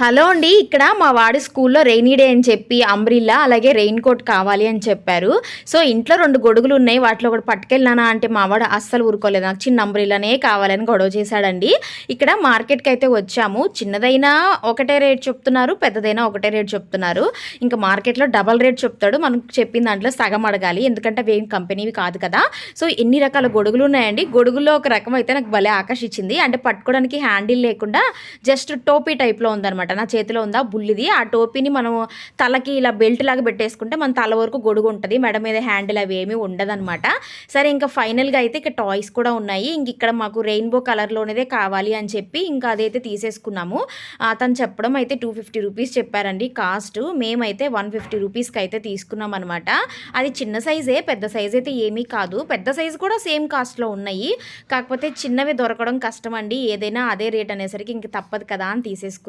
Hello అండి. ఇక్కడ మా వాడి స్కూల్లో రెయినీ డే అని చెప్పి అంబ్రిల్లా అలాగే రెయిన్ కోట్ కావాలి అని చెప్పారు. సో ఇంట్లో 2 గొడుగులు ఉన్నాయి. వాటిలో ఒకటి పట్టుకెళ్ళినానా అంటే మా వాడు అస్సలు ఊరుకోలేదు. నాకు చిన్న అంబ్రిల్లానే కావాలని గొడవ చేశాడండి. ఇక్కడ మార్కెట్‌కి అయితే వచ్చాము. చిన్నదైనా ఒకటే రేట్ చెప్తున్నారు. పెద్దదైనా ఒకటే రేట్ చెప్తున్నారు. ఇంకా మార్కెట్‌లో డబుల్ రేట్ చెప్తాడు. మనం చెప్పిన దాంట్లో సగం అడగాలి. ఎందుకంటే అవేం కంపెనీవి కాదు కదా! సో ఎన్ని రకాల గొడుగులు ఉన్నాయండి. గొడుగుల్లో ఒక రకం అయితే నాకు భలే ఆకర్షించింది. అంటే పట్టుకోవడానికి హ్యాండిల్ లేకుండా జస్ట్ టోపీ టైప్‌లో ఉందనమాట. నా చేతిలో ఉందా బుల్లిది. ఆ టోపీని మనం తలకి ఇలా బెల్ట్ లాగా పెట్టేసుకుంటే మన తల వరకు గొడుగు ఉంటుంది. మెడ మీద హ్యాండిల్ అవి ఏమీ ఉండదనమాట. సరే ఇంకా ఫైనల్గా అయితే ఇక్కడ టాయ్స్ కూడా ఉన్నాయి. ఇంక ఇక్కడ మాకు రెయిన్బో కలర్లోనేదే కావాలి అని చెప్పి ఇంకా అదైతే తీసేసుకున్నాము. తను చెప్పడం అయితే 250 రూపీస్ చెప్పారండి కాస్ట్. మేమైతే 150 రూపీస్కి అయితే తీసుకున్నాం అనమాట. అది చిన్న సైజే, పెద్ద సైజ్ అయితే ఏమీ కాదు. పెద్ద సైజు కూడా సేమ్ కాస్ట్లో ఉన్నాయి. కాకపోతే చిన్నవి దొరకడం కష్టం అండి. ఏదైనా అదే రేట్ అనేసరికి ఇంక తప్పదు కదా అని తీసేసుకున్నాం.